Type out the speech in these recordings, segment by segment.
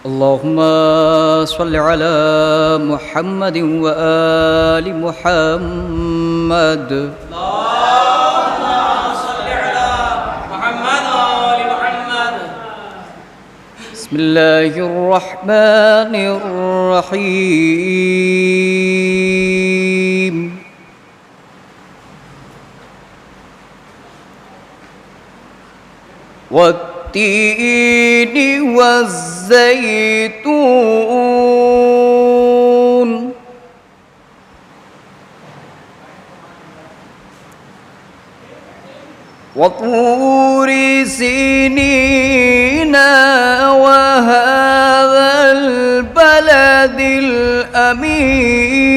اللهم صل على محمد وآل محمد. اللهم صل على محمد وآل محمد. بسم الله الرحمن الرحيم. والتين والزيتون وطور سينين وهذا البلد الأمين.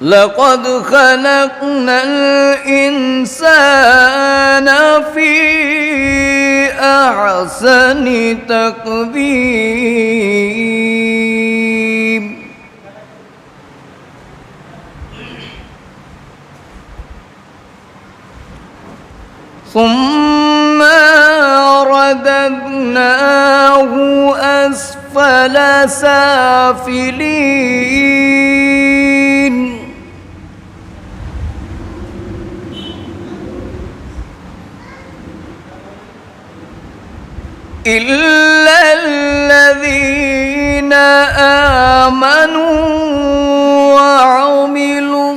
لقد خلقنا الإنسان في أحسن تقويم. ثم رددناه أسفل سافلين. إلا الذين آمنوا وعملوا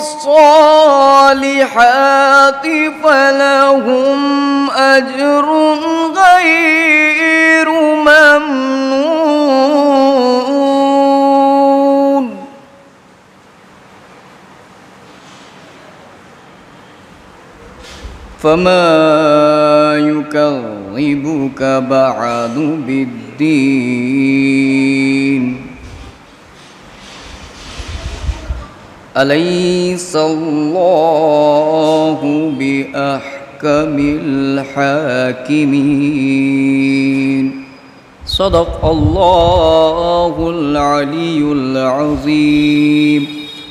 الصالحات فلهم أجر غير ممنون. فما يكذبك بعد بالدين. أليس الله بأحكم الحاكمين. صدق الله العلي العظيم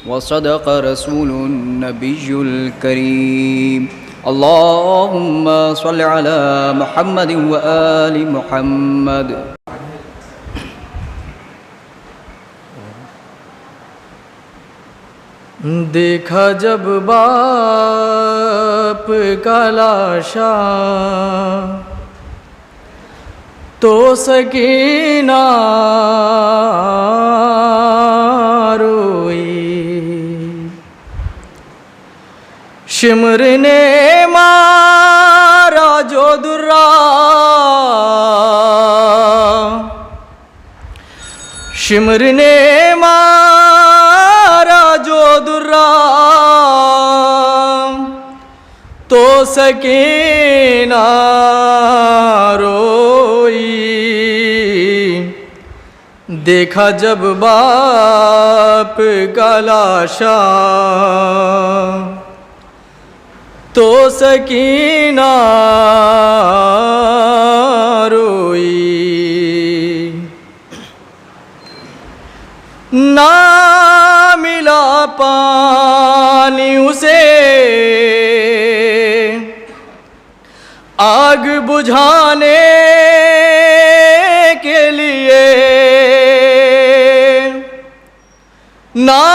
وصدق رسول النبي الكريم. اللهم صل على محمد وآل محمد. دیکھا جب باپ کا لاشا تو سکینہ روئی. شمر نے مارا جو درا، شمر نے مارا جو درا تو سکینہ روئی. دیکھا جب باپ کا لاشا تو سکینہ روئی. نہ ملا پانی اسے آگ بجھانے کے لیے، نہ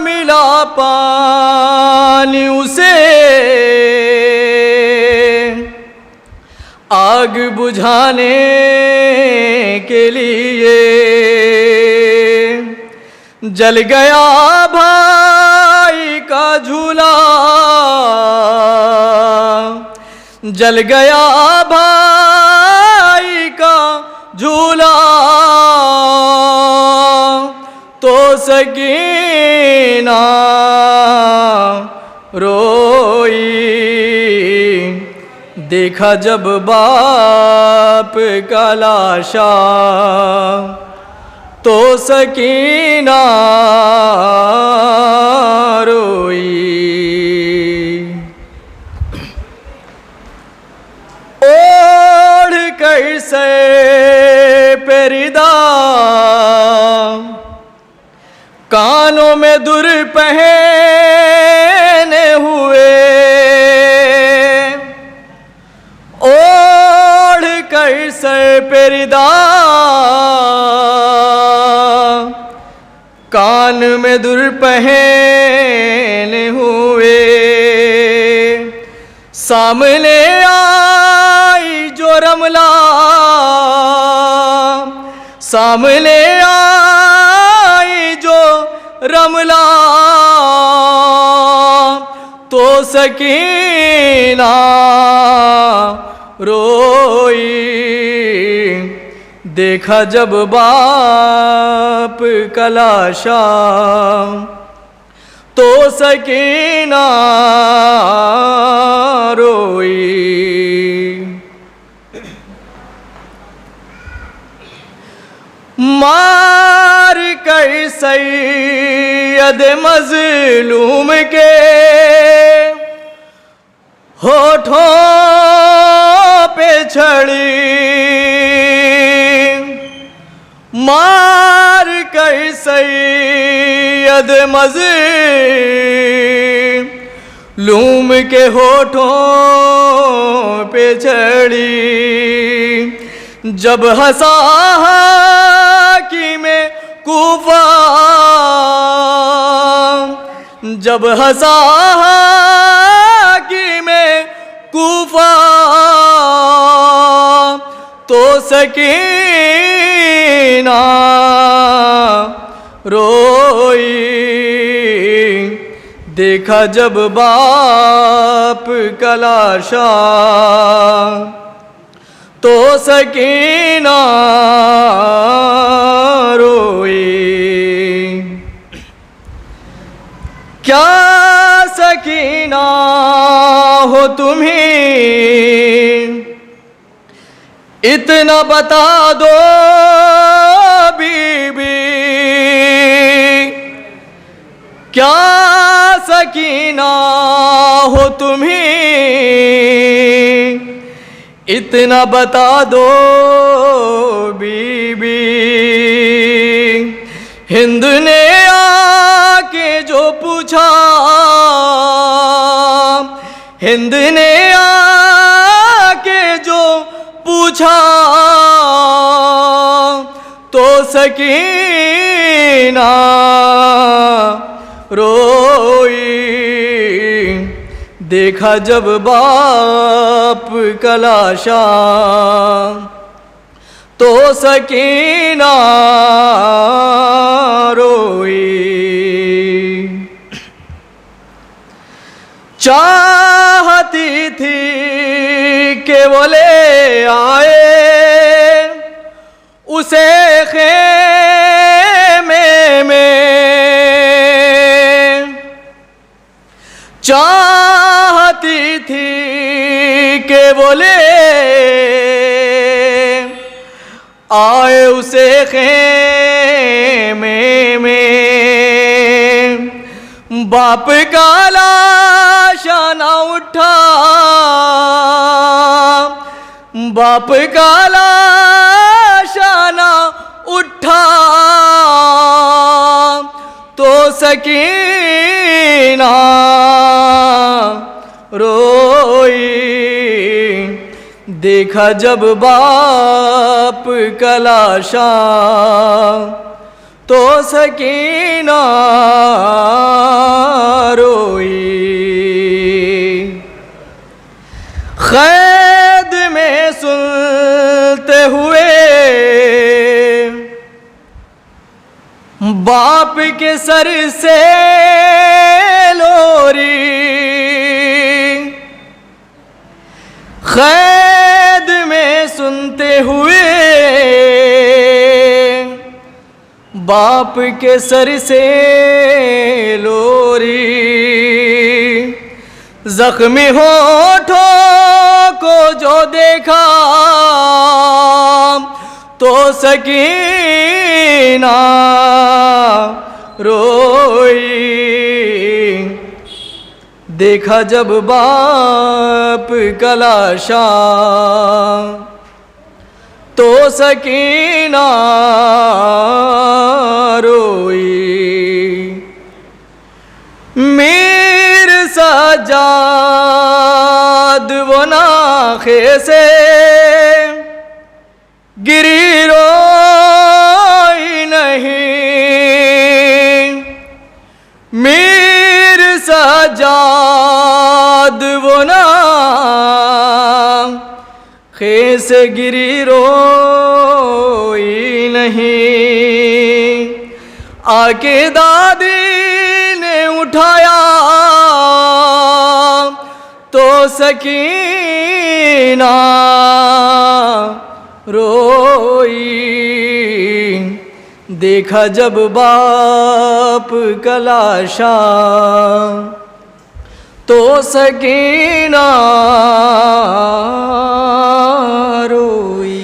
ملا پانی اسے آگ بجھانے کے لیے. جل گیا بھائی کا جھولا، جل گیا بھائی کا جھولا تو سکینہ روئی. دیکھا جب باپ کا لاشا تو سکینہ روئی. کانوں میں در پہنے ہوئے اوڑھ کر سر پہ ردا، کان میں در پہنے ہوئے سامنے آئی جو رملہ، سامنے آئی جو رملہ، تو سکینہ روئی، دیکھا جب باپ کا لاشا، تو سکینہ روئی۔ مار کر سید مظلوم کے ہونٹوں پہ چھڑی، مار کر سید مظلوم کے ہونٹوں پہ چھڑی، جب ہنسا حاکم کوفہ، جب ہنسا حاکم کوفہ، تو سکینہ روئی، دیکھا جب باپ کا لاشا، تو سکینہ روئی۔ کیا سکینہ ہو تمہیں اتنا بتا دو بی بی، کیا سکینہ ہو تمہیں اتنا بتا دو بی بی، ہند نے آ کے جو پوچھا، ہند نے آ کے جو پوچھا، تو سکینہ روئی، دیکھا جب باپ کا لاشا، تو سکینہ روئی۔ چاہتی تھی کہ وہ لے آئے اسے خیمے میں، چاہتی تھی کہ وہ لے آئے اسے خیمے میں، باپ کا لاشا نہ اٹھا، باپ کا لاشا نہ اٹھا، تو سکینہ روئی، دیکھا جب باپ کا لاشا، تو سکینہ روئی۔ قید میں سنتے ہوئے باپ کے سر سے لوری، قید میں سنتے ہوئے باپ کے سر سے لوری، زخمی ہونٹوں کو جو دیکھا، تو سکینہ روئی، دیکھا جب باپ کا لاشا، تو سکینہ روئی۔ سے گری روئی نہیں، میر سجاد وہ نا سے گری روئی نہیں، آکے دادی نے اٹھایا تو سکینہ روئی، دیکھا جب باپ کا لاشا تو سکینہ روئی۔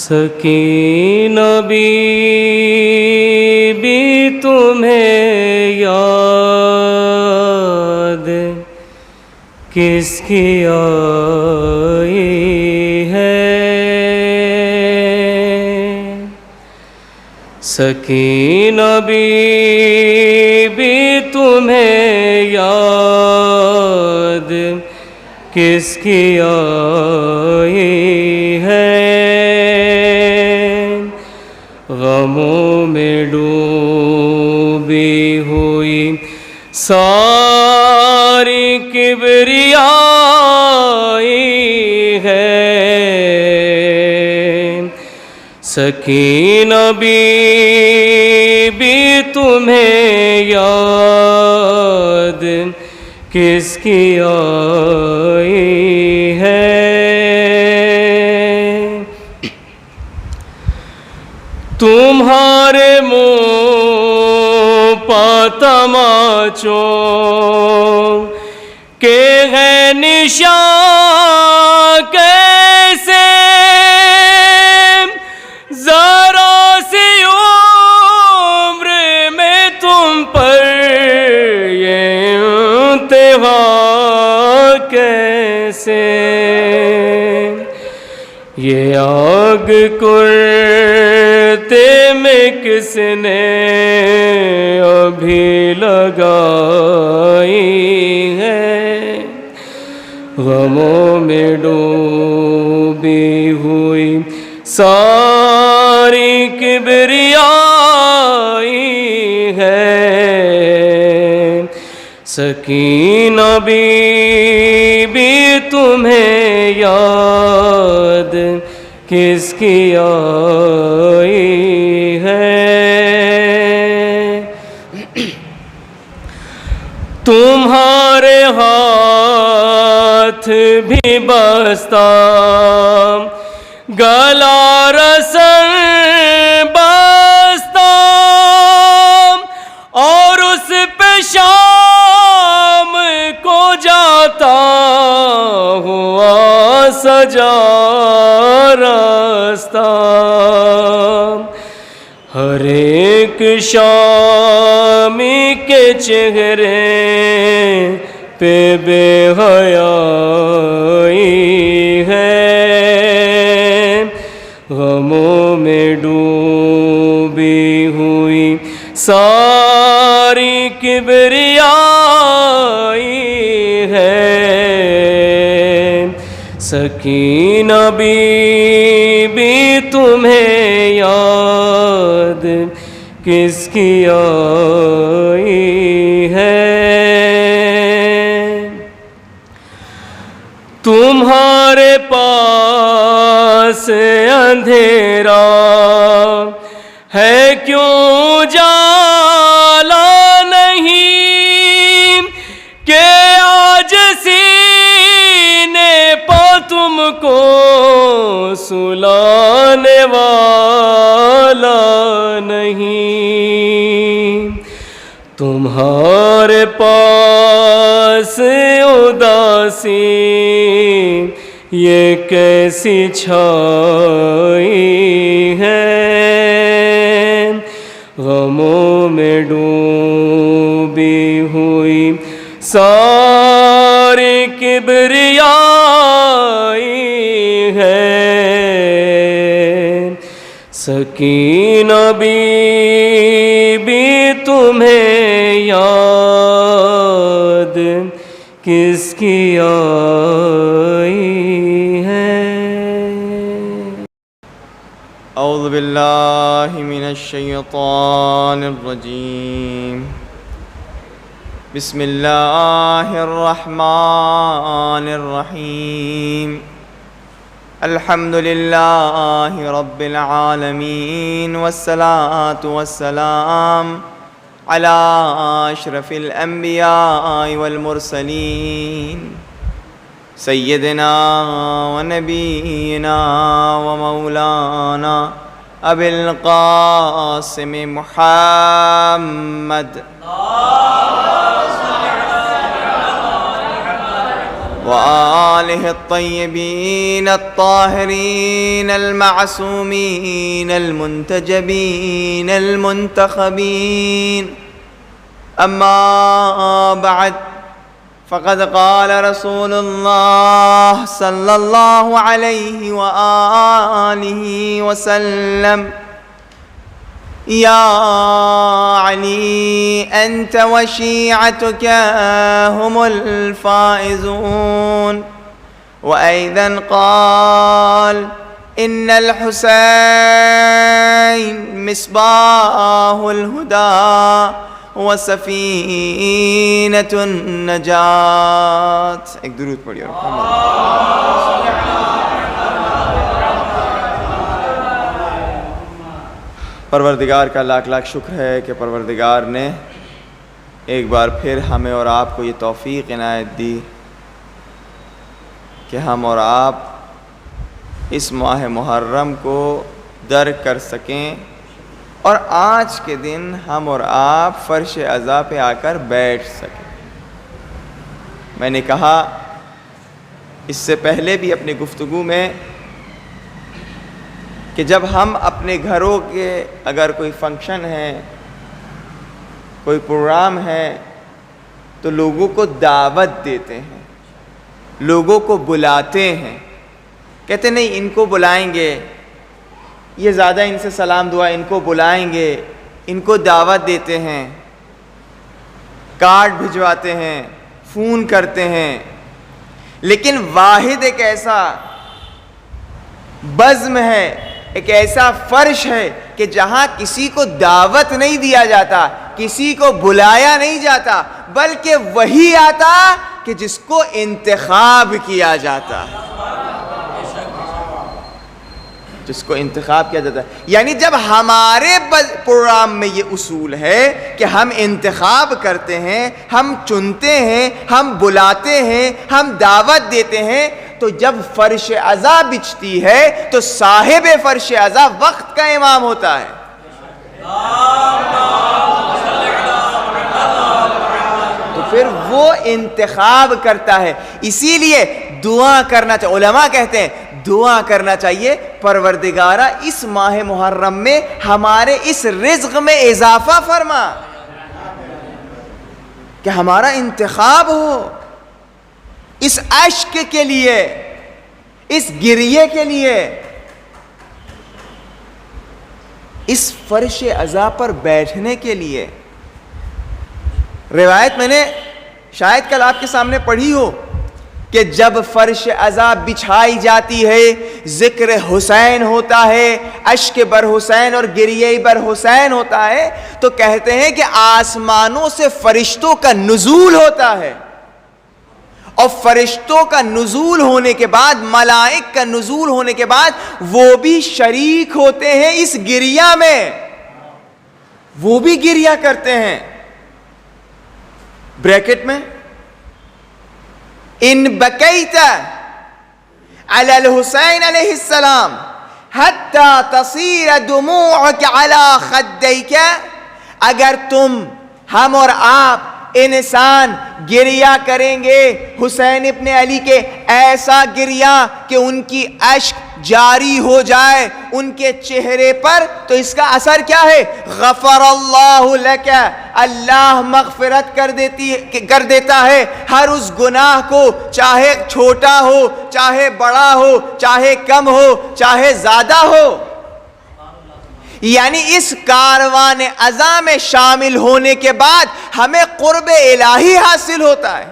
سکینہ بی بی تمہیں یاد کس کی آئی ہے؟ سکینہ بی بی تمہیں یاد کس کی آئی ہے؟ غموں میں ڈوبی ہوئی ساری کبریائی ہے، سکینہ بی بی تمہیں یاد کس کی آئی ہے؟ تمہارے منہ پا تماچوں کے ہے نشان کیسے، ذرا سی عمر میں تم پر یہ امتحان کیسے، یہ آگ کرتے میں کس نے ابھی لگائی ہے؟ غموں میں ڈوبی ہوئی ساری کبریائی ہے، سکینہ بی بی تمہیں یاد کس کی آئی ہے؟ تمہارے ہاتھ بھی بستہ گلا رسن بستہ، اور اس پہ شام کو جاتا ہوا سجا راستہ، ہر ایک شامی کے چہرے پہ بے حیائی ہے، غموں میں ڈوبی ہوئی ساری کبریائی ہے، سکینہ بی بی تمہیں یاد کس کی آئی ہے؟ تمہارے پاس اندھیرا ہے کیوں جالا نہیں، کہ آج سینے پا تم کو سلانے والا نہیں، تمہارے پاس اداسی یہ کیسی چھائی ہے، غموں میں ڈوبی ہوئی ساری کبریائی ہے، سکینہ بی بی تمہیں یاد کس کی آئی ہے؟ اعوذ باللہ من الشیطان الرجیم بسم اللہ الرحمن الرحیم الحمد للہ رب العالمین والصلاة والسلام علی اشرف الانبیاء والمرسلین سیدنا و نبینا و مولانا ابی القاسم محمد وآلہ الطیبین الطاہرین المعصومین المنتجبین المنتخبین اما بعد فقد قال رسول اللہ صلی اللہ علیہ وآلہ وسلم یا علی انت وشیعتک هم الفائزون وأيضا قال ان الحسین مصباح الہدی وسفینۃ النجات. ایک درود پڑھیے. پروردگار کا لاکھ لاکھ شکر ہے کہ پروردگار نے ایک بار پھر ہمیں اور آپ کو یہ توفیق عنایت دی کہ ہم اور آپ اس ماہ محرم کو درک کر سکیں اور آج کے دن ہم اور آپ فرش عزا پہ آ کر بیٹھ سکیں. میں نے کہا اس سے پہلے بھی اپنی گفتگو میں کہ جب ہم اپنے گھروں کے اگر کوئی فنکشن ہے، کوئی پروگرام ہے، تو لوگوں کو دعوت دیتے ہیں، لوگوں کو بلاتے ہیں، کہتے نہیں ان کو بلائیں گے، یہ زیادہ ان سے سلام دعا، ان کو بلائیں گے، ان کو دعوت دیتے ہیں، کارڈ بھجواتے ہیں، فون کرتے ہیں. لیکن واحد ایک ایسا بزم ہے، ایک ایسا فرش ہے کہ جہاں کسی کو دعوت نہیں دیا جاتا، کسی کو بلایا نہیں جاتا، بلکہ وہی آتا کہ جس کو انتخاب کیا جاتا ہے، جس کو انتخاب کیا جاتا ہے. یعنی جب ہمارے پروگرام میں یہ اصول ہے کہ ہم انتخاب کرتے ہیں، ہم چنتے ہیں، ہم بلاتے ہیں، ہم دعوت دیتے ہیں، تو جب فرش عزا بچھتی ہے تو صاحب فرش عزا وقت کا امام ہوتا ہے. تو پھر وہ انتخاب کرتا ہے. اسی لیے دعا کرنا چاہیے. علماء کہتے ہیں دعا کرنا چاہیے پروردگارہ اس ماہ محرم میں ہمارے اس رزق میں اضافہ فرما کہ ہمارا انتخاب ہو اس اشک کے لیے، اس گریے کے لیے، اس فرش عزا پر بیٹھنے کے لیے. روایت میں نے شاید کل آپ کے سامنے پڑھی ہو کہ جب فرش عزا بچھائی جاتی ہے، ذکر حسین ہوتا ہے، اشک بر حسین اور گریہ بر حسین ہوتا ہے، تو کہتے ہیں کہ آسمانوں سے فرشتوں کا نزول ہوتا ہے، اور فرشتوں کا نزول ہونے کے بعد، ملائک کا نزول ہونے کے بعد وہ بھی شریک ہوتے ہیں اس گریہ میں، وہ بھی گریہ کرتے ہیں. بریکٹ میں ان بکیت علی الحسین علیہ السلام حتی تصیر دموعک علی خدیک، اگر تم، ہم اور آپ انسان گریہ کریں گے حسین ابن علی کے ایسا گریہ کہ ان کی اشک جاری ہو جائے ان کے چہرے پر، تو اس کا اثر کیا ہے؟ غفر اللہ لک، اللہ مغفرت کر دیتا ہے ہر اس گناہ کو، چاہے چھوٹا ہو، چاہے بڑا ہو، چاہے کم ہو، چاہے زیادہ ہو. یعنی اس کاروان ازا میں شامل ہونے کے بعد ہمیں قرب الہی حاصل ہوتا ہے،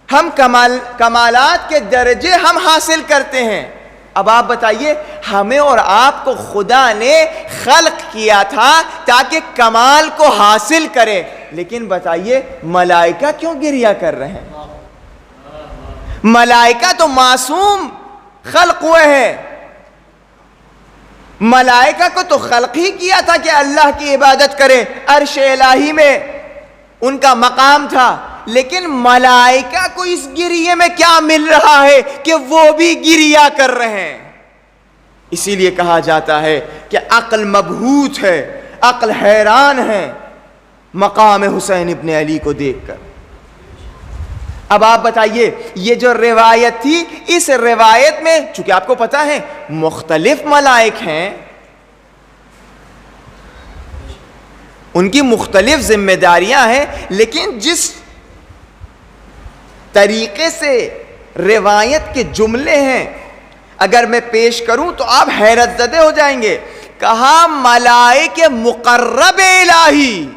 ہم کمالات کے درجے ہم حاصل کرتے ہیں۔ اب آپ بتائیے، ہمیں اور آپ کو خدا نے خلق کیا تھا تاکہ کمال کو حاصل کرے، لیکن بتائیے ملائکہ کیوں گریہ کر رہے ہیں؟ ملائکہ تو معصوم خلق ہوئے ہیں، ملائکہ کو تو خلق ہی کیا تھا کہ اللہ کی عبادت کرے، عرش الہی میں ان کا مقام تھا، لیکن ملائکہ کو اس گریے میں کیا مل رہا ہے کہ وہ بھی گریہ کر رہے ہیں؟ اسی لیے کہا جاتا ہے کہ عقل مبہوت ہے، عقل حیران ہے مقام حسین ابن علی کو دیکھ کر۔ اب آپ بتائیے، یہ جو روایت تھی، اس روایت میں چونکہ آپ کو پتا ہے مختلف ملائک ہیں، ان کی مختلف ذمہ داریاں ہیں، لیکن جس طریقے سے روایت کے جملے ہیں اگر میں پیش کروں تو آپ حیرت زدہ ہو جائیں گے۔ کہا ملائک مقرب الہی،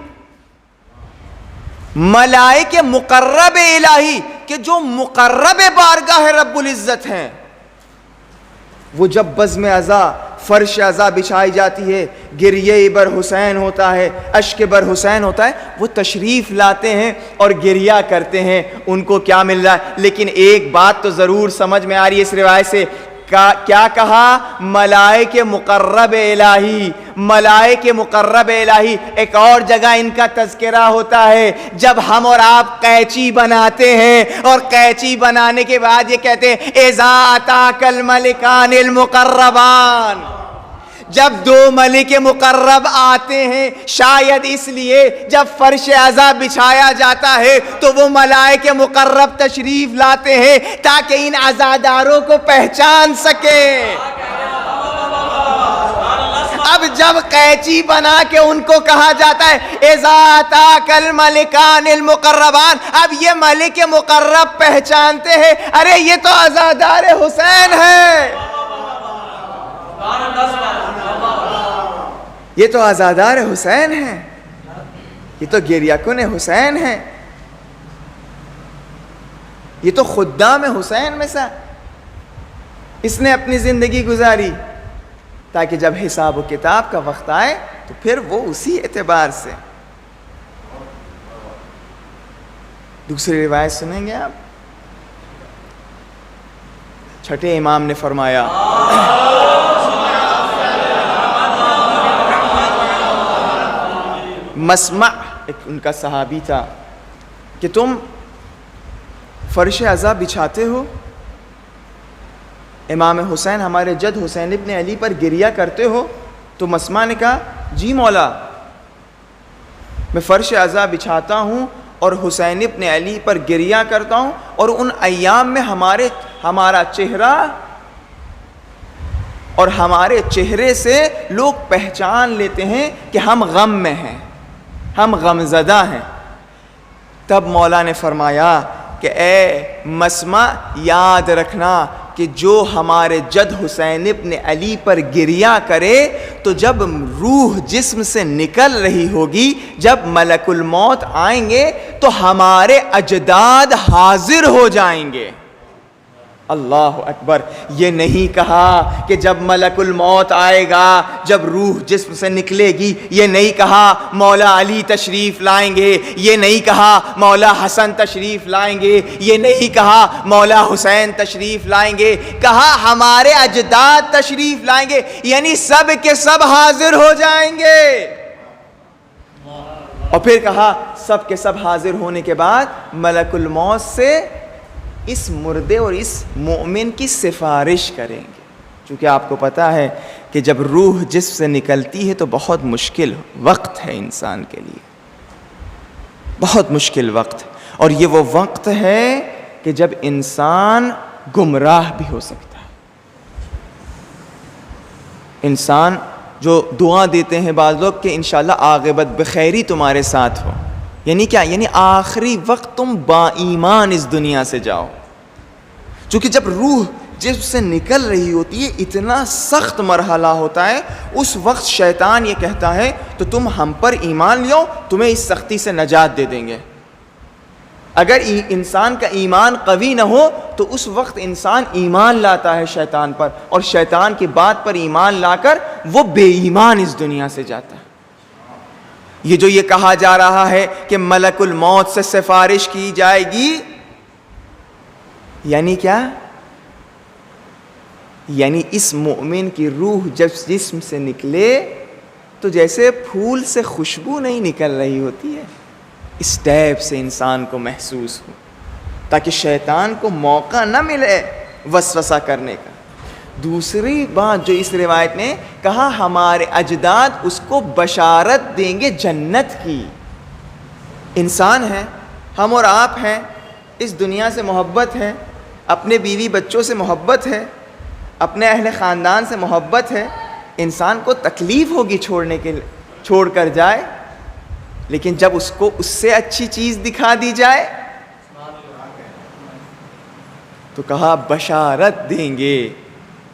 ملائک مقرب الہی کہ جو مقرب بارگاہ رب العزت ہیں، وہ جب بزم عزا فرش عزا بچھائی جاتی ہے، گریہ بر حسین ہوتا ہے، اشک بر حسین ہوتا ہے، وہ تشریف لاتے ہیں اور گریہ کرتے ہیں، ان کو کیا مل رہا ہے؟ لیکن ایک بات تو ضرور سمجھ میں آ رہی ہے اس روایت سے، کیا کہا؟ ملائک مقرب الہی، ملائک مقرب الہی۔ ایک اور جگہ ان کا تذکرہ ہوتا ہے جب ہم اور آپ قینچی بناتے ہیں، اور قینچی بنانے کے بعد یہ کہتے ہیں اذا اتاک الملکان المقربان، جب دو ملک مقرب آتے ہیں، شاید اس لیے جب فرش عزا بچھایا جاتا ہے تو وہ ملائک مقرب تشریف لاتے ہیں تاکہ ان عزاداروں کو پہچان سکیں۔ اب جب قینچی بنا کے ان کو کہا جاتا ہے اذا اتاک الملکان المقربان، اب یہ ملک مقرب پہچانتے ہیں، ارے یہ تو عزادار حسین ہے، یہ تو عزادار حسین ہیں، یہ تو گریہ کن حسین ہیں، یہ تو خدام حسین میں سے اس نے اپنی زندگی گزاری، تاکہ جب حساب و کتاب کا وقت آئے تو پھر وہ اسی اعتبار سے۔ دوسری روایت سنیں گے آپ؟ چھٹے امام نے فرمایا مسمع، ایک ان کا صحابی تھا، کہ تم فرش عزا بچھاتے ہو، امام حسین ہمارے جد حسین ابن علی پر گریہ کرتے ہو؟ تو مسمع نے کہا جی مولا، میں فرش عزا بچھاتا ہوں اور حسین ابن علی پر گریہ کرتا ہوں، اور ان ایام میں ہمارا چہرہ اور ہمارے چہرے سے لوگ پہچان لیتے ہیں کہ ہم غم میں ہیں، ہم غمزدہ ہیں۔ تب مولا نے فرمایا کہ اے مسمع، یاد رکھنا کہ جو ہمارے جد حسین ابن علی پر گریہ کرے تو جب روح جسم سے نکل رہی ہوگی، جب ملک الموت آئیں گے تو ہمارے اجداد حاضر ہو جائیں گے۔ اللہ اکبر! یہ نہیں کہا کہ جب ملک الموت آئے گا، جب روح جسم سے نکلے گی، یہ نہیں کہا مولا علی تشریف لائیں گے، یہ نہیں کہا مولا حسن تشریف لائیں گے، یہ نہیں کہا مولا حسین تشریف لائیں گے، کہا ہمارے اجداد تشریف لائیں گے، یعنی سب کے سب حاضر ہو جائیں گے۔ اور پھر کہا سب کے سب حاضر ہونے کے بعد ملک الموت سے اس مردے اور اس مومن کی سفارش کریں گے، چونکہ آپ کو پتا ہے کہ جب روح جسم سے نکلتی ہے تو بہت مشکل وقت ہے انسان کے لیے، بہت مشکل وقت، اور یہ وہ وقت ہے کہ جب انسان گمراہ بھی ہو سکتا ہے۔ انسان جو دعا دیتے ہیں بعض لوگ کہ انشاءاللہ عاقبت بخیری تمہارے ساتھ ہو، یعنی کیا؟ یعنی آخری وقت تم با ایمان اس دنیا سے جاؤ، چونکہ جب روح جس سے نکل رہی ہوتی ہے اتنا سخت مرحلہ ہوتا ہے، اس وقت شیطان یہ کہتا ہے تو تم ہم پر ایمان لیو، تمہیں اس سختی سے نجات دے دیں گے۔ اگر انسان کا ایمان قوی نہ ہو تو اس وقت انسان ایمان لاتا ہے شیطان پر، اور شیطان کی بات پر ایمان لا کر وہ بے ایمان اس دنیا سے جاتا ہے۔ یہ جو یہ کہا جا رہا ہے کہ ملک الموت سے سفارش کی جائے گی، یعنی کیا؟ یعنی اس مومن کی روح جب جسم سے نکلے تو جیسے پھول سے خوشبو نہیں نکل رہی ہوتی ہے، اس ٹائپ سے انسان کو محسوس ہو، تاکہ شیطان کو موقع نہ ملے وسوسہ کرنے کا۔ دوسری بات جو اس روایت میں کہا، ہمارے اجداد اس کو بشارت دیں گے جنت کی۔ انسان ہیں، ہم اور آپ ہیں، اس دنیا سے محبت ہے، اپنے بیوی بچوں سے محبت ہے، اپنے اہل خاندان سے محبت ہے، انسان کو تکلیف ہوگی چھوڑ کر جائے، لیکن جب اس کو اس سے اچھی چیز دکھا دی جائے تو کہا بشارت دیں گے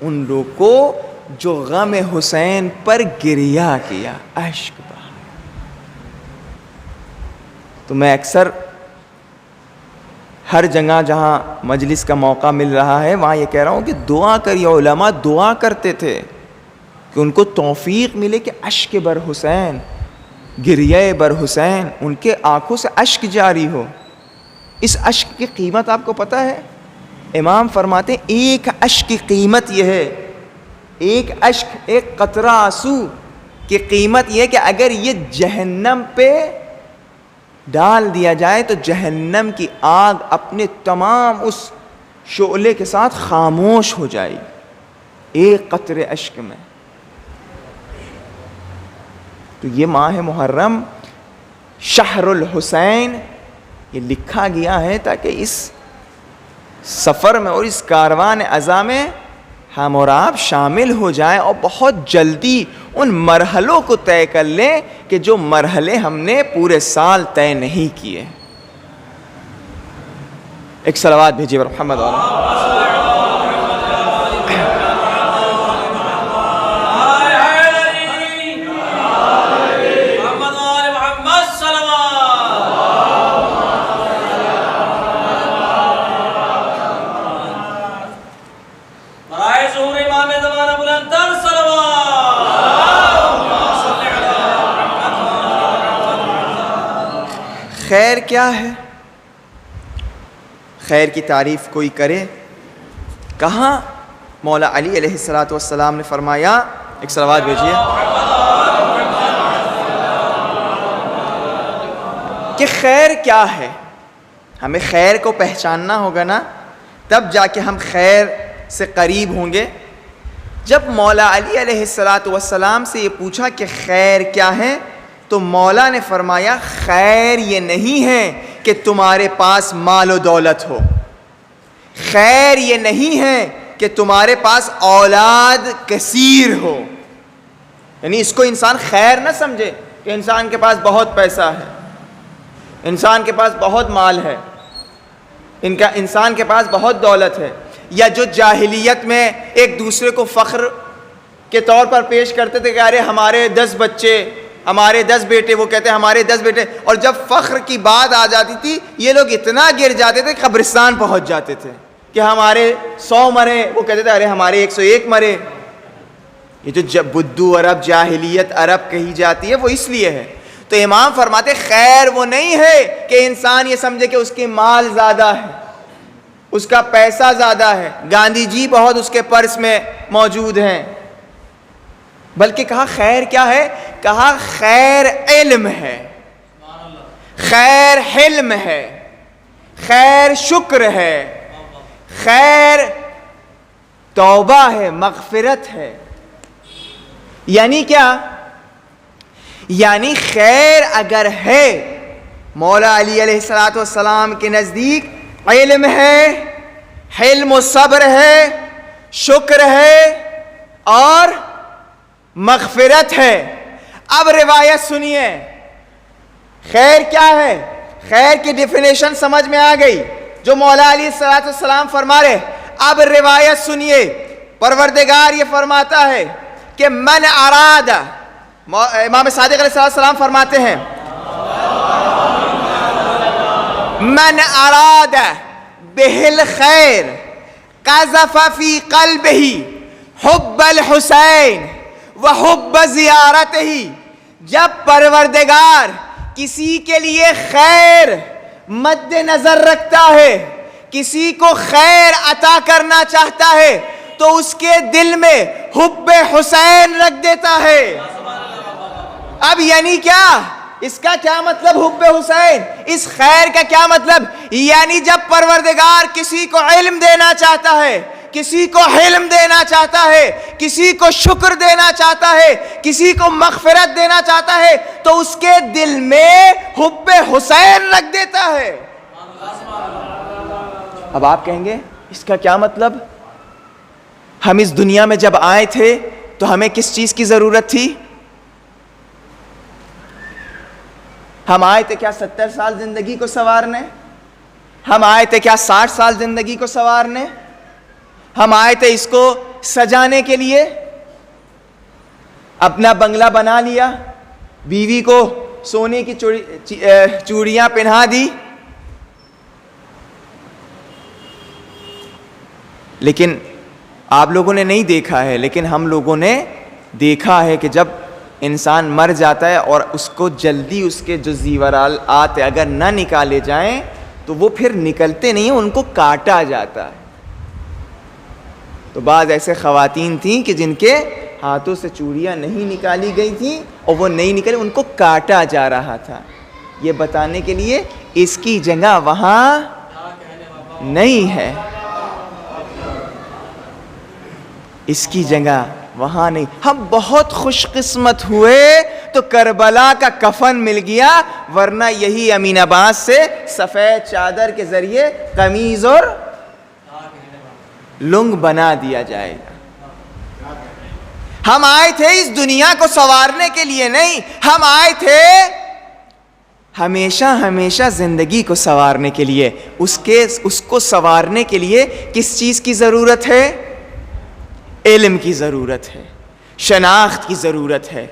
ان لوگوں کو جو غم حسین پر گریہ کیا، اشک بہا۔ تو میں اکثر ہر جگہ جہاں مجلس کا موقع مل رہا ہے وہاں یہ کہہ رہا ہوں کہ دعا کریے، علماء دعا کرتے تھے کہ ان کو توفیق ملے کہ اشک بر حسین، گریہ بر حسین، ان کے آنکھوں سے اشک جاری ہو۔ اس اشک کی قیمت آپ کو پتہ ہے؟ امام فرماتے ہیں ایک اشک کی قیمت یہ ہے، ایک اشک، ایک قطرہ آنسو کی قیمت یہ ہے کہ اگر یہ جہنم پہ ڈال دیا جائے تو جہنم کی آگ اپنے تمام اس شعلے کے ساتھ خاموش ہو جائے گی ایک قطرے اشک میں۔ تو یہ ماہ محرم شہر الحسین یہ لکھا گیا ہے تاکہ اس سفر میں اور اس کاروان عزا میں ہم اور آپ شامل ہو جائیں اور بہت جلدی ان مرحلوں کو طے کر لیں کہ جو مرحلے ہم نے پورے سال طے نہیں کیے۔ ایک صلوات بھیجیے محمد والا۔ خیر کیا ہے؟ خیر کی تعریف کوئی کرے؟ کہاں مولا علی علیہ السلام نے فرمایا، ایک صلوات بھیجیے، کہ خیر کیا ہے؟ ہمیں خیر کو پہچاننا ہوگا نا، تب جا کے ہم خیر سے قریب ہوں گے۔ جب مولا علی علیہ السلام سے یہ پوچھا کہ خیر کیا ہے تو مولا نے فرمایا خیر یہ نہیں ہے کہ تمہارے پاس مال و دولت ہو، خیر یہ نہیں ہے کہ تمہارے پاس اولاد کثیر ہو، یعنی اس کو انسان خیر نہ سمجھے کہ انسان کے پاس بہت پیسہ ہے، انسان کے پاس بہت مال ہے، انسان کے پاس بہت دولت ہے، یا جو جاہلیت میں ایک دوسرے کو فخر کے طور پر پیش کرتے تھے کہ ارے ہمارے 10 بچے، ہمارے 10 بیٹے، وہ کہتے ہیں ہمارے 10 بیٹے، اور جب فخر کی بات آ جاتی تھی یہ لوگ اتنا گر جاتے تھے قبرستان پہنچ جاتے تھے کہ ہمارے 100 مرے، وہ کہتے تھے ارے ہمارے 101 مرے۔ یہ جو بدو عرب، جاہلیت عرب کہی جاتی ہے وہ اس لیے ہے۔ تو امام فرماتے خیر وہ نہیں ہے کہ انسان یہ سمجھے کہ اس کے مال زیادہ ہے، اس کا پیسہ زیادہ ہے، گاندھی جی بہت اس کے پرس میں موجود ہیں، بلکہ کہا خیر کیا ہے؟ کہا خیر علم ہے، خیر حلم ہے، خیر شکر ہے، خیر توبہ ہے، مغفرت ہے۔ یعنی کیا؟ یعنی خیر اگر ہے مولا علی علیہ السلام کے نزدیک علم ہے، حلم و صبر ہے، شکر ہے اور مغفرت ہے۔ اب روایت سنیے، خیر کیا ہے؟ خیر کی ڈیفینیشن سمجھ میں آ گئی جو مولا علی السلام فرما رہے، اب روایت سنیے، پروردگار یہ فرماتا ہے کہ من اراد، امام صادق علیہ السلام فرماتے ہیں من اراد به الخیر قذف فی قلبہ حب الحسین وحب زیارتہ، جب پروردگار کسی کے لیے خیر مد نظر رکھتا ہے، کسی کو خیر عطا کرنا چاہتا ہے، تو اس کے دل میں حب حسین رکھ دیتا ہے۔ اب یعنی کیا؟ اس کا کیا مطلب حب حسین؟ اس خیر کا کیا مطلب؟ یعنی جب پروردگار کسی کو علم دینا چاہتا ہے، کسی کو حلم دینا چاہتا ہے، کسی کو شکر دینا چاہتا ہے، کسی کو مغفرت دینا چاہتا ہے، تو اس کے دل میں حب حسین رکھ دیتا ہے۔ اب آپ کہیں گے اس کا کیا مطلب؟ ہم اس دنیا میں جب آئے تھے تو ہمیں کس چیز کی ضرورت تھی؟ ہم آئے تھے کیا 70 سال زندگی کو سنوارنے؟ ہم آئے تھے کیا 60 سال زندگی کو سنوارنے؟ ہم آئے تھے اس کو سجانے کے لیے؟ اپنا بنگلہ بنا لیا، بیوی کو سونے کی چوڑیاں پہنا دی، لیکن آپ لوگوں نے نہیں دیکھا ہے، لیکن ہم لوگوں نے دیکھا ہے کہ جب انسان مر جاتا ہے اور اس کو جلدی اس کے جو زیورات اگر نہ نکالے جائیں تو وہ پھر نکلتے نہیں ہیں، ان کو کاٹا جاتا ہے۔ تو بعض ایسے خواتین تھیں کہ جن کے ہاتھوں سے چوڑیاں نہیں نکالی گئی تھیں اور وہ نہیں نکلے، ان کو کاٹا جا رہا تھا، یہ بتانے کے لیے اس کی جگہ وہاں نہیں ہے، اس کی جگہ وہاں نہیں۔ ہم بہت خوش قسمت ہوئے تو کربلا کا کفن مل گیا، ورنہ یہی امین آباد سے سفید چادر کے ذریعے قمیض اور لنگ بنا دیا جائے گا۔ ہم آئے تھے اس دنیا کو سنوارنے کے لیے نہیں، ہم آئے تھے ہمیشہ ہمیشہ زندگی کو سنوارنے کے لیے۔ اس کو سنوارنے کے لیے کس چیز کی ضرورت ہے؟ علم کی ضرورت ہے، شناخت کی ضرورت ہے۔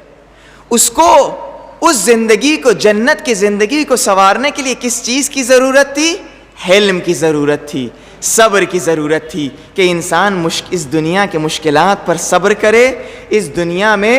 اس زندگی کو، جنت کی زندگی کو سنوارنے کے لیے کس چیز کی ضرورت تھی؟ علم کی ضرورت تھی، صبر کی ضرورت تھی، کہ انسان اس دنیا کے مشکلات پر صبر کرے، اس دنیا میں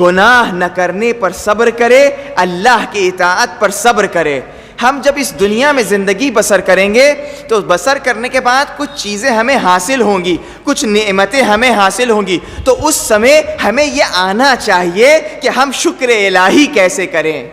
گناہ نہ کرنے پر صبر کرے، اللہ کی اطاعت پر صبر کرے۔ ہم جب اس دنیا میں زندگی بسر کریں گے تو بسر کرنے کے بعد کچھ چیزیں ہمیں حاصل ہوں گی، کچھ نعمتیں ہمیں حاصل ہوں گی، تو اس سمے ہمیں یہ آنا چاہیے کہ ہم شکر الہی کیسے کریں۔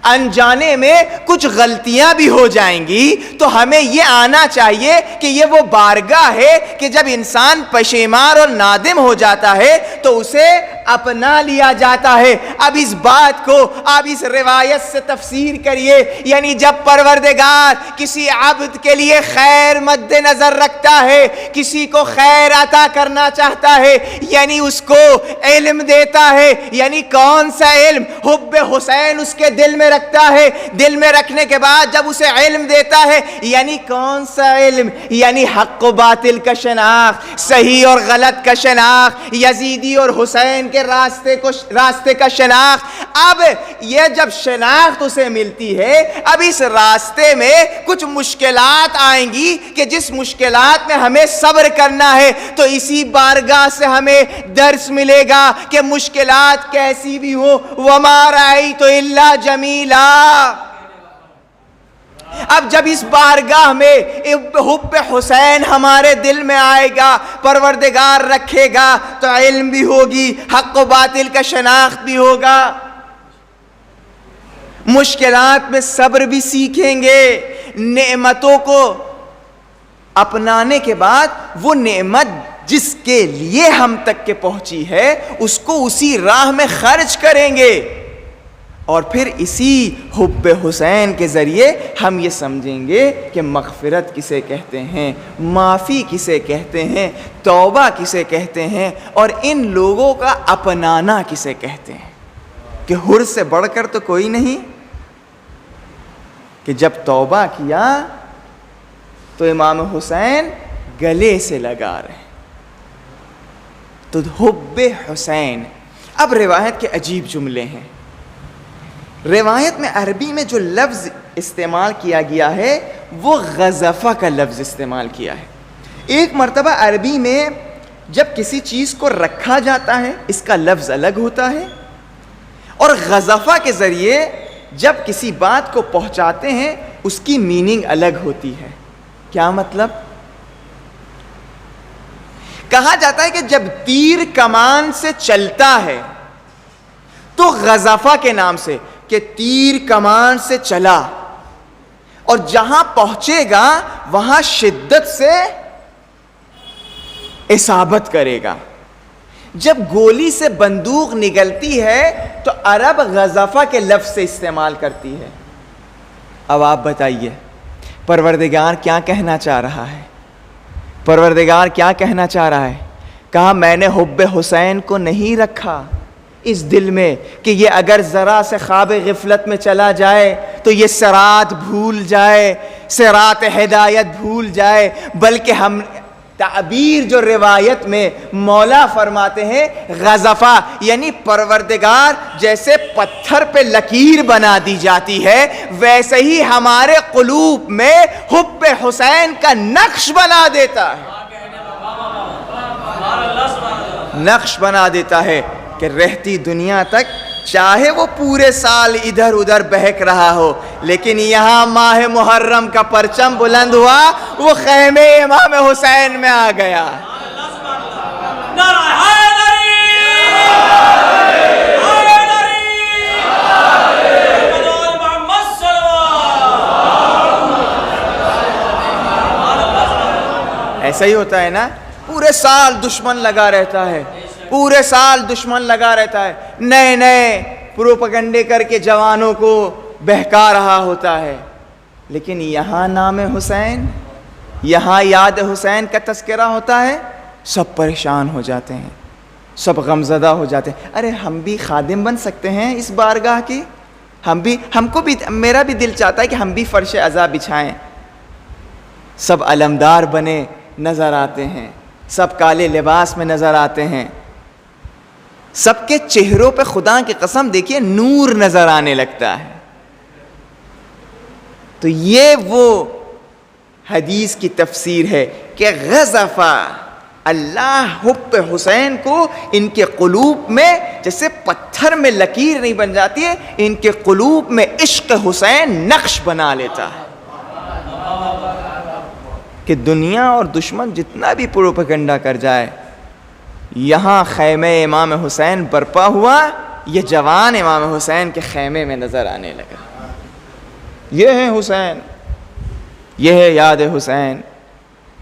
انجانے میں کچھ غلطیاں بھی ہو جائیں گی تو ہمیں یہ آنا چاہیے کہ یہ وہ بارگاہ ہے کہ جب انسان پشیمان اور نادم ہو جاتا ہے تو اسے اپنا لیا جاتا ہے۔ اب اس بات کو آپ اس روایت سے تفسیر کریے، یعنی جب پروردگار کسی عبد کے لیے خیر مد نظر رکھتا ہے، کسی کو خیر عطا کرنا چاہتا ہے، یعنی اس کو علم دیتا ہے، یعنی کون سا علم؟ حب حسین اس کے دل میں رکھتا ہے، دل میں رکھنے کے بعد جب اسے علم دیتا ہے، یعنی کون سا علم؟ یعنی حق و باطل کا شناخت، صحیح اور غلط کا شناخت، یزیدی اور حسین کے راستے کا شناخت۔ اب یہ جب شناخت اسے ملتی ہے، اب اس راستے میں کچھ مشکلات آئیں گی کہ جس مشکلات میں ہمیں صبر کرنا ہے، تو اسی بارگاہ سے ہمیں درس ملے گا کہ مشکلات کیسی بھی ہوں، وَمَا رَأَيْتُ إِلَّا جَمِيلًا۔ اب جب اس بارگاہ میں حب حسین ہمارے دل میں آئے گا، پروردگار رکھے گا، تو علم بھی ہوگی، حق و باطل کا شناخت بھی ہوگا، مشکلات میں صبر بھی سیکھیں گے، نعمتوں کو اپنانے کے بعد وہ نعمت جس کے لیے ہم تک کے پہنچی ہے اس کو اسی راہ میں خرچ کریں گے، اور پھر اسی حب حسین کے ذریعے ہم یہ سمجھیں گے کہ مغفرت کسے کہتے ہیں، معافی کسے کہتے ہیں، توبہ کسے کہتے ہیں، اور ان لوگوں کا اپنانا کسے کہتے ہیں، کہ حر سے بڑھ کر تو کوئی نہیں، کہ جب توبہ کیا تو امام حسین گلے سے لگا رہے ہیں. تو حب حسین. اب روایت کے عجیب جملے ہیں. روایت میں عربی میں جو لفظ استعمال کیا گیا ہے وہ غزفہ کا لفظ استعمال کیا ہے. ایک مرتبہ عربی میں جب کسی چیز کو رکھا جاتا ہے اس کا لفظ الگ ہوتا ہے, اور غزفہ کے ذریعے جب کسی بات کو پہنچاتے ہیں اس کی میننگ الگ ہوتی ہے. کیا مطلب؟ کہا جاتا ہے کہ جب تیر کمان سے چلتا ہے تو غزفہ کے نام سے, کہ تیر کمان سے چلا, اور جہاں پہنچے گا وہاں شدت سے اصابت کرے گا. جب گولی سے بندوق نکلتی ہے تو عرب غزفہ کے لفظ سے استعمال کرتی ہے. اب آپ بتائیے پروردگار کیا کہنا چاہ رہا ہے؟ پروردگار کیا کہنا چاہ رہا ہے؟ کہا میں نے حب حسین کو نہیں رکھا اس دل میں کہ یہ اگر ذرا سے خواب غفلت میں چلا جائے تو یہ صراط بھول جائے, صراط ہدایت بھول جائے, بلکہ ہم تعبیر جو روایت میں مولا فرماتے ہیں غزفہ, یعنی پروردگار جیسے پتھر پہ لکیر بنا دی جاتی ہے ویسے ہی ہمارے قلوب میں حب حسین کا نقش بنا دیتا ہے. نقش بنا دیتا ہے کہ رہتی دنیا تک چاہے وہ پورے سال ادھر ادھر بہک رہا ہو, لیکن یہاں ماہ محرم کا پرچم بلند ہوا, وہ خیمے امام حسین میں آ گیا. ایسا ہی ہوتا ہے نا, پورے سال دشمن لگا رہتا ہے, پورے سال دشمن لگا رہتا ہے, نئے نئے پروپگنڈے کر کے جوانوں کو بہکا رہا ہوتا ہے, لیکن یہاں نام حسین, یہاں یاد حسین کا تذکرہ ہوتا ہے, سب پریشان ہو جاتے ہیں, سب غمزدہ ہو جاتے ہیں. ارے ہم بھی خادم بن سکتے ہیں اس بارگاہ کی, ہم کو بھی, میرا بھی دل چاہتا ہے کہ ہم بھی فرش عزا بچھائیں. سب علمدار بنے نظر آتے ہیں, سب کالے لباس میں نظر آتے ہیں, سب کے چہروں پہ خدا کی قسم دیکھیے نور نظر آنے لگتا ہے. تو یہ وہ حدیث کی تفسیر ہے کہ غزفہ اللہ حب حسین کو ان کے قلوب میں جیسے پتھر میں لکیر نہیں بن جاتی ہے, ان کے قلوب میں عشق حسین نقش بنا لیتا ہے کہ دنیا اور دشمن جتنا بھی پروپیگنڈا کر جائے, یہاں خیمے امام حسین برپا ہوا, یہ جوان امام حسین کے خیمے میں نظر آنے لگا. یہ ہے حسین, یہ ہے یاد حسین,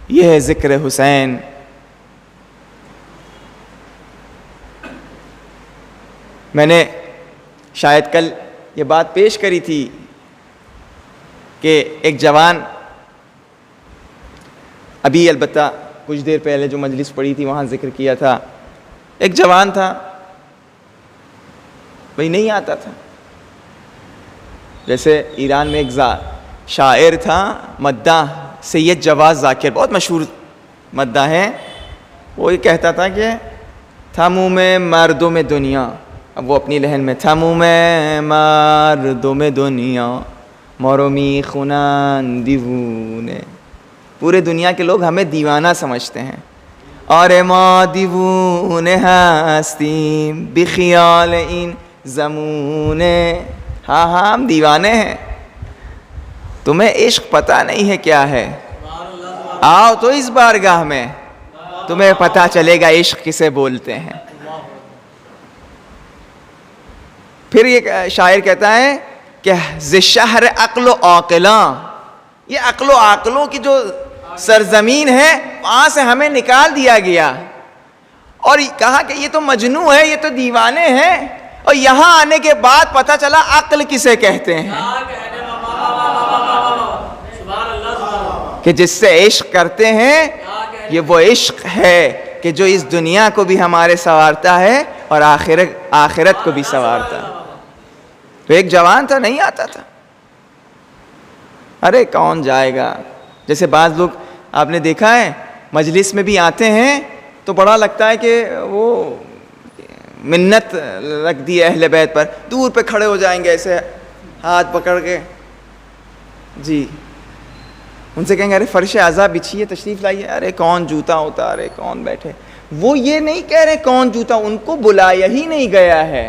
یہ ہے ذکر حسین. میں نے شاید کل یہ بات پیش کری تھی کہ ایک جوان, ابھی البتہ کچھ دیر پہلے جو مجلس پڑی تھی وہاں ذکر کیا تھا, ایک جوان تھا, وہی نہیں آتا تھا. جیسے ایران میں ایک شاعر تھا مداح سید جواز ذاکر, بہت مشہور مداح ہے, وہ یہ کہتا تھا کہ تھموم مردم دنیا, اب وہ اپنی لہن میں, تھموم مردم دنیا مرومی خونان دیونے, پورے دنیا کے لوگ ہمیں دیوانہ سمجھتے ہیں, اور ما دیونے ہستیم بخیال این زمونے, ہاں ہاں ہم دیوانے ہیں, تمہیں عشق پتہ نہیں ہے کیا ہے, آؤ تو اس بارگاہ میں تمہیں پتہ چلے گا عشق کسے بولتے ہیں. پھر یہ شاعر کہتا ہے کہ ز شہر عقل و عاقلاں, یہ عقل و عاقلوں کی جو سرزمین ہے وہاں سے ہمیں نکال دیا گیا, اور کہا کہ یہ تو مجنون ہے, یہ تو دیوانے ہیں, اور یہاں آنے کے بعد پتہ چلا عقل کسے کہتے ہیں, کہ جس سے عشق کرتے ہیں یہ وہ عشق ہے کہ جو اس دنیا کو بھی ہمارے سنوارتا ہے اور آخرت کو بھی سنوارتا ہے. تو ایک جوان تھا, نہیں آتا تھا. ارے کون جائے گا, جیسے بعض لوگ آپ نے دیکھا ہے مجلس میں بھی آتے ہیں تو بڑا لگتا ہے کہ وہ منت رکھ دی ہے اہل بیت پر، دور پہ کھڑے ہو جائیں گے ایسے ہاتھ پکڑ کے، جی ان سے کہیں گے ارے فرش اعضا بچھیے تشریف لائیے، ارے کون جوتا اتارے، کون بیٹھے. وہ یہ نہیں کہہ رہے کون جوتا، ان کو بلایا ہی نہیں گیا ہے.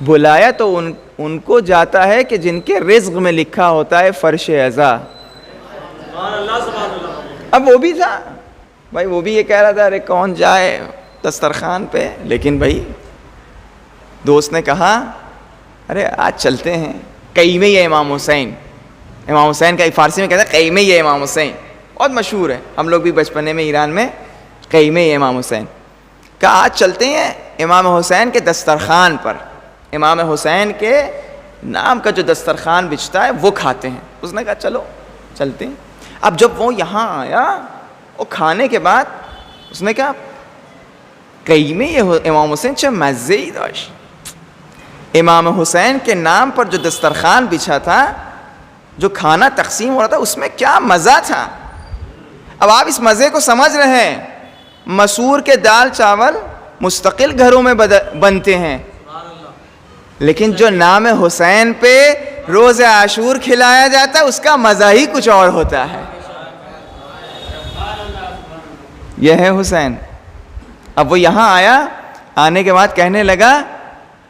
بلایا تو ان کو جاتا ہے کہ جن کے رزق میں لکھا ہوتا ہے فرش اعضا. اب وہ بھی تھا بھائی، وہ بھی یہ کہہ رہا تھا ارے کون جائے دسترخوان پہ، لیکن بھائی دوست نے کہا ارے آج چلتے ہیں، قیمہ امام حسین. امام حسین کا فارسی میں کہتا ہے قیمہ امام حسین، بہت مشہور ہے. ہم لوگ بھی بچپنے میں ایران میں قیمہ امام حسین کہا آج چلتے ہیں امام حسین کے دسترخوان پر، امام حسین کے نام کا جو دسترخوان بچتا ہے وہ کھاتے ہیں. اس نے کہا چلو چلتے ہیں. اب جب وہ یہاں آیا، وہ کھانے کے بعد اس نے کہا قیمہ امام حسین چه مزے ہی داشت. امام حسین کے نام پر جو دسترخوان بچھا تھا، جو کھانا تقسیم ہو رہا تھا، اس میں کیا مزہ تھا. اب آپ اس مزے کو سمجھ رہے ہیں. مسور کے دال چاول مستقل گھروں میں بنتے ہیں، لیکن جو نام حسین پہ روز عاشور کھلایا جاتا ہے اس کا مزہ ہی کچھ اور ہوتا ہے. یہ ہے حسین. اب وہ یہاں آیا، آنے کے بعد کہنے لگا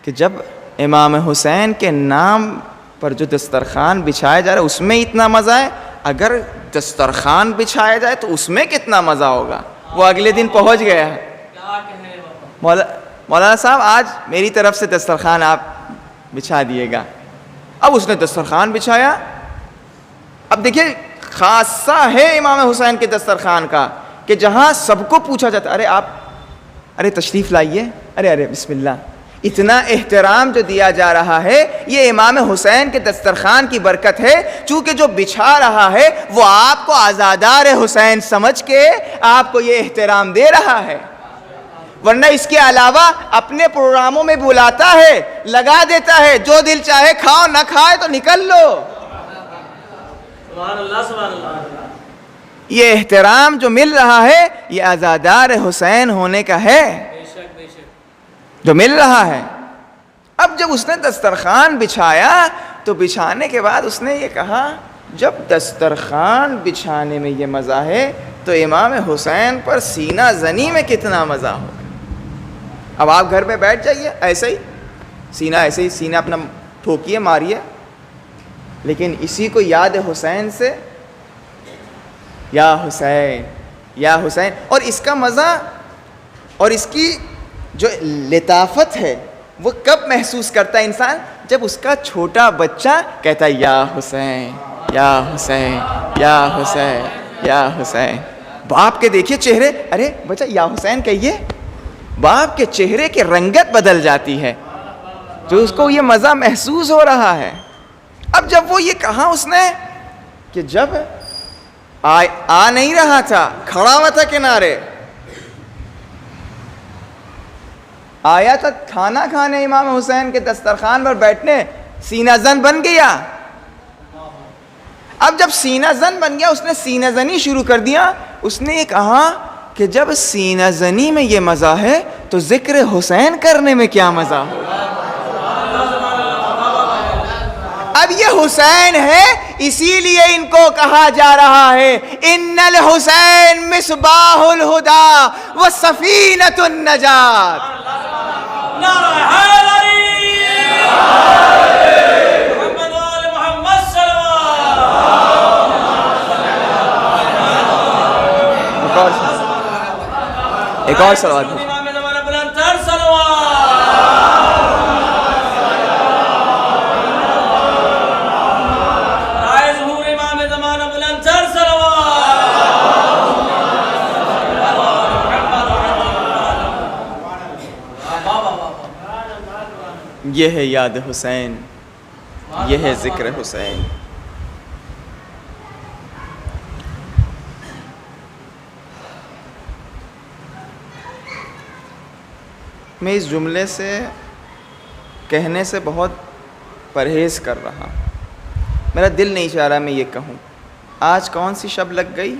کہ جب امام حسین کے نام پر جو دسترخوان بچھایا جا رہا ہے اس میں اتنا مزہ ہے، اگر دسترخوان بچھایا جائے تو اس میں کتنا مزہ ہوگا. وہ اگلے دن پہنچ گیا ہے. مولانا صاحب آج میری طرف سے دسترخوان آپ بچھا دیے گا. اب اس نے دسترخوان بچھایا. اب دیکھیے خاصہ ہے امام حسین کے دسترخوان کا کہ جہاں سب کو پوچھا جاتا ارے آپ ارے تشریف لائیے، ارے بسم اللہ. اتنا احترام جو دیا جا رہا ہے یہ امام حسین کے دسترخوان کی برکت ہے. چونکہ جو بچھا رہا ہے وہ آپ کو عزادار حسین سمجھ کے آپ کو یہ احترام دے رہا ہے، ورنہ اس کے علاوہ اپنے پروگراموں میں بلاتا ہے، لگا دیتا ہے، جو دل چاہے کھاؤ، نہ کھائے تو نکل لو. سبحان اللہ سبحان اللہ. یہ احترام جو مل رہا ہے یہ عزادار حسین ہونے کا ہے جو مل رہا ہے. اب جب اس نے دسترخوان بچھایا تو بچھانے کے بعد اس نے یہ کہا جب دسترخوان بچھانے میں یہ مزہ ہے تو امام حسین پر سینہ زنی میں کتنا مزہ ہوگا. اب آپ گھر میں بیٹھ جائیے ایسے ہی سینہ اپنا ٹھوکیے، ماریے، لیکن اسی کو یاد حسین سے یا حسین یا حسین. اور اس کا مزہ اور اس کی جو لطافت ہے وہ کب محسوس کرتا ہے انسان؟ جب اس کا چھوٹا بچہ کہتا ہے یا حسین یا حسین یا حسین یا حسین. باپ کے دیکھیے چہرے، ارے بچہ یا حسین کہیے، باپ کے چہرے کی رنگت بدل جاتی ہے جو اس کو یہ مزہ محسوس ہو رہا ہے. اب جب وہ یہ کہا اس نے کہ جب آ نہیں رہا تھا، کھڑا ہوا تھا کنارے، آیا تھا کھانا کھانے امام حسین کے دسترخوان پر بیٹھنے، سینہ زن بن گیا. اب جب سینہ زن بن گیا اس نے سینہ زنی شروع کر دیا. اس نے یہ کہا کہ جب سینہ زنی میں یہ مزہ ہے تو ذکر حسین کرنے میں کیا مزہ ہو. اب یہ حسین ہے، اسی لیے ان کو کہا جا رہا ہے ان الحسین مصباح الہدی و سفینۃ النجات. نعرہ حیدری محمد آل محمد صلوات. ایک اور صلوات امام زمانہ بلند تر صلوات. رائے ظہور امام زمانہ بلند تر صلوات. یہ ہے یاد حسین، یہ ہے ذکر حسین. میں اس جملے سے کہنے سے بہت پرہیز کر رہا. میرا دل نہیں چاہ رہا میں یہ کہوں. آج کون سی شب لگ گئی؟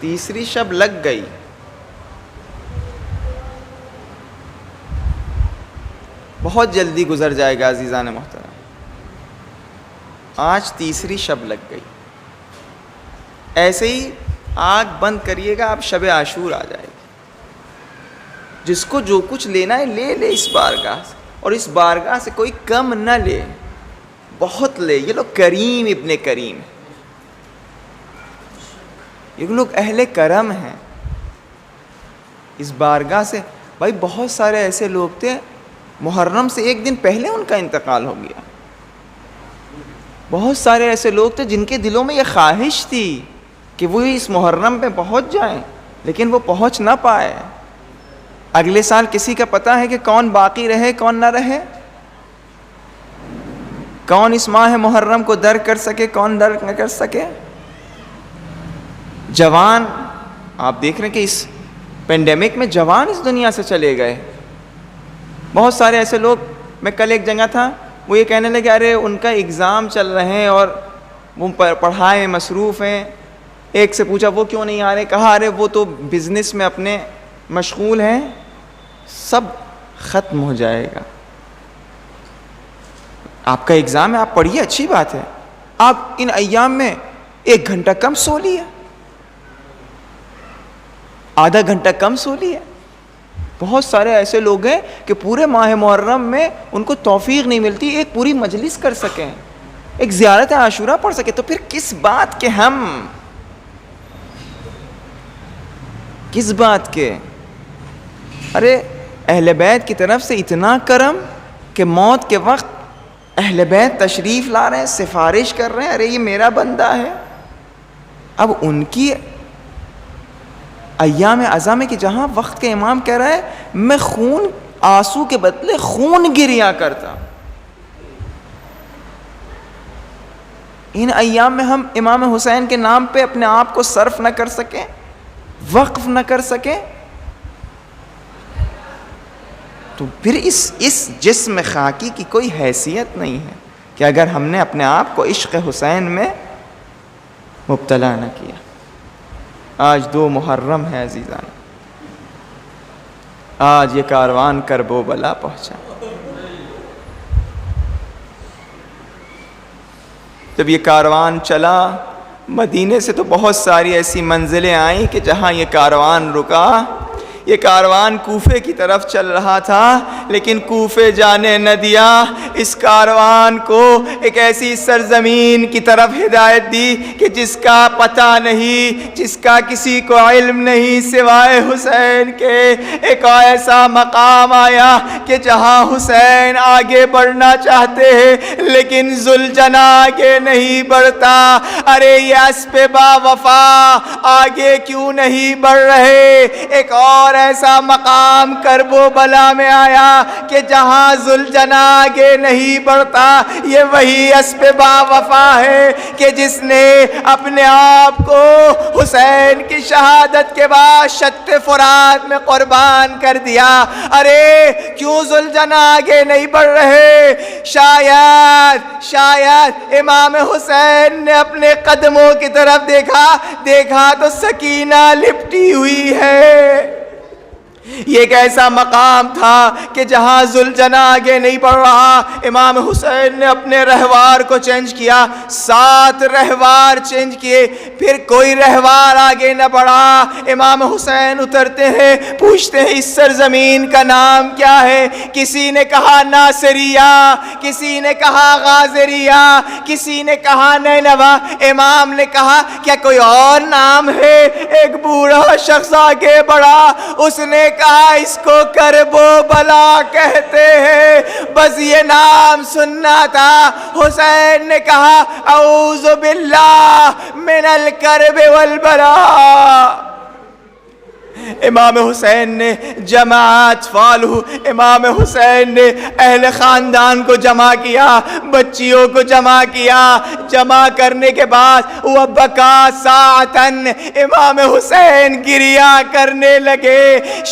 تیسری شب لگ گئی. بہت جلدی گزر جائے گا عزیزان محترم. آج تیسری شب لگ گئی. ایسے ہی آنکھ بند کریے گا آپ شب عاشور آ جائے گی. جس کو جو کچھ لینا ہے لے لے اس بارگاہ سے, اور اس بارگاہ سے کوئی کم نہ لے, بہت لے. یہ لوگ کریم ابن کریم, یہ لوگ اہل کرم ہیں. اس بارگاہ سے بھائی بہت سارے ایسے لوگ تھے محرم سے ایک دن پہلے ان کا انتقال ہو گیا. بہت سارے ایسے لوگ تھے جن کے دلوں میں یہ خواہش تھی کہ وہ اس محرم پہ پہنچ جائیں, لیکن وہ پہنچ نہ پائے. اگلے سال کسی کا پتہ ہے کہ کون باقی رہے کون نہ رہے؟ کون اس ماہ محرم کو در کر سکے کون در نہ کر سکے؟ جوان آپ دیکھ رہے ہیں کہ اس پینڈیمک میں جوان اس دنیا سے چلے گئے. بہت سارے ایسے لوگ, میں کل ایک جگہ تھا, وہ یہ کہنے لگے ارے ان کا ایگزام چل رہے ہیں اور وہ پڑھائی میں مصروف ہیں. ایک سے پوچھا وہ کیوں نہیں آ رہے؟ کہا ارے وہ تو بزنس میں اپنے مشغول ہیں. سب ختم ہو جائے گا. آپ کا ایگزام ہے, آپ پڑھیے, اچھی بات ہے. آپ ان ایام میں 1 گھنٹہ کم سو لیے, آدھا گھنٹہ کم سو لیے. بہت سارے ایسے لوگ ہیں کہ پورے ماہ محرم میں ان کو توفیق نہیں ملتی ایک پوری مجلس کر سکیں, ایک زیارت عاشورہ پڑھ سکیں. تو پھر کس بات کے ہم, کس بات کے؟ ارے اہل بیت کی طرف سے اتنا کرم کہ موت کے وقت اہل بیت تشریف لا رہے ہیں, سفارش کر رہے ہیں, ارے یہ میرا بندہ ہے. اب ان کی ایام عزا میں کہ جہاں وقت کے امام کہہ رہا ہے میں خون آنسو کے بدلے خون گریا کرتا, ان ایام میں ہم امام حسین کے نام پہ اپنے آپ کو صرف نہ کر سکیں, وقف نہ کر سکیں, تو پھر اس جسم خاکی کی کوئی حیثیت نہیں ہے کہ اگر ہم نے اپنے آپ کو عشق حسین میں مبتلا نہ کیا. آج 2 محرم ہے عزیزان, آج یہ کاروان کربو بلا پہنچا. جب یہ کاروان چلا مدینے سے تو بہت ساری ایسی منزلیں آئیں کہ جہاں یہ کاروان رکا. یہ کاروان کوفے کی طرف چل رہا تھا لیکن کوفے جانے نہ دیا. اس کاروان کو ایک ایسی سرزمین کی طرف ہدایت دی کہ جس کا پتہ نہیں, جس کا کسی کو علم نہیں سوائے حسین کے. ایک ایسا مقام آیا کہ جہاں حسین آگے بڑھنا چاہتے ہیں لیکن ذوالجناح آگے نہیں بڑھتا. ارے یہ اسب با وفا آگے کیوں نہیں بڑھ رہے؟ ایک اور ایسا مقام کرب و بلا میں آیا کہ جہاں ذوالجناح آگے نہیں بڑھتا. یہ وہی اسب با وفا ہے کہ جس نے اپنے آپ کو حسین کی شہادت کے بعد شط فرات میں قربان کر دیا. ارے کیوں ذوالجناح آگے نہیں بڑھ رہے؟ شاید امام حسین نے اپنے قدموں کی طرف دیکھا تو سکینہ لپٹی ہوئی ہے. یہ ایک ایسا مقام تھا کہ جہاں ذوالجناح آگے نہیں بڑھ رہا. امام حسین نے اپنے رہوار کو چینج کیا, 7 رہوار چینج کیے, پھر کوئی رہوار آگے نہ بڑھا. امام حسین اترتے ہیں, پوچھتے ہیں اس سرزمین کا نام کیا ہے؟ کسی نے کہا ناصریہ, کسی نے کہا غازریہ, کسی نے کہا نینوا. امام نے کہا کیا کوئی اور نام ہے؟ ایک بوڑھا شخص آگے بڑھا, اس نے کہا اس کو کرب و بلا کہتے ہیں, بس یہ نام سننا تھا. حسین نے کہا اعوذ باللہ من الکرب والبلا. امام حسین نے جماعت فالو، امام حسین نے اہل خاندان کو جمع کیا، بچیوں کو جمع کیا، جمع کرنے کے بعد وہ بکا ساعتن، امام حسین گریا کرنے لگے۔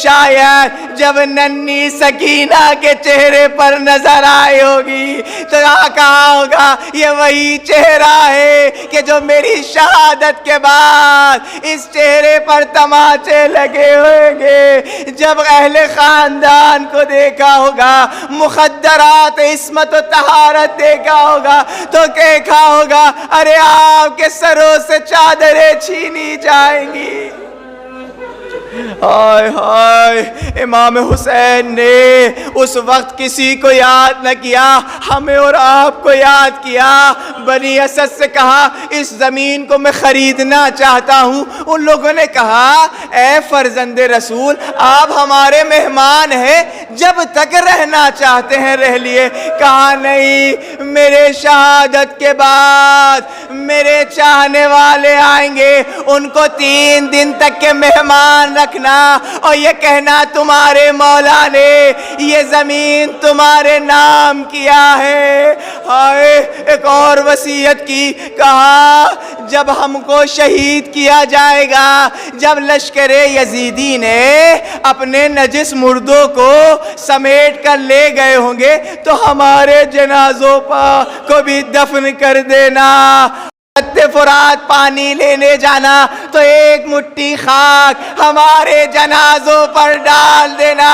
شاید جب ننھی سکینہ کے چہرے پر نظر آئی ہوگی تو کہا ہوگا یہ وہی چہرہ ہے کہ جو میری شہادت کے بعد اس چہرے پر تماچے لگے ہوئے گے۔ جب اہل خاندان کو دیکھا ہوگا، مخدرات عصمت و طہارت دیکھا ہوگا تو دیکھا ہوگا ارے آپ کے سروں سے چادریں چھینی جائیں گی۔ ہائے ہائے، امام حسین نے اس وقت کسی کو یاد نہ کیا، ہمیں اور آپ کو یاد کیا۔ بنی اسد سے کہا اس زمین کو میں خریدنا چاہتا ہوں۔ ان لوگوں نے کہا اے فرزند رسول آپ ہمارے مہمان ہیں، جب تک رہنا چاہتے ہیں رہ لیے۔ کہا نہیں، میرے شہادت کے بعد میرے چاہنے والے آئیں گے، ان کو 3 دن تک کے مہمان رکھنا اور یہ کہنا تمہارے مولا نے یہ زمین تمہارے نام کیا ہے۔ ہائے، ایک اور وصیت کی، کہا جب ہم کو شہید کیا جائے گا، جب لشکر یزیدی نے اپنے نجس مردوں کو سمیٹ کر لے گئے ہوں گے تو ہمارے جنازوں کو بھی دفن کر دینا۔ فرات پانی لینے جانا تو ایک مٹھی خاک ہمارے جنازوں پر ڈال دینا۔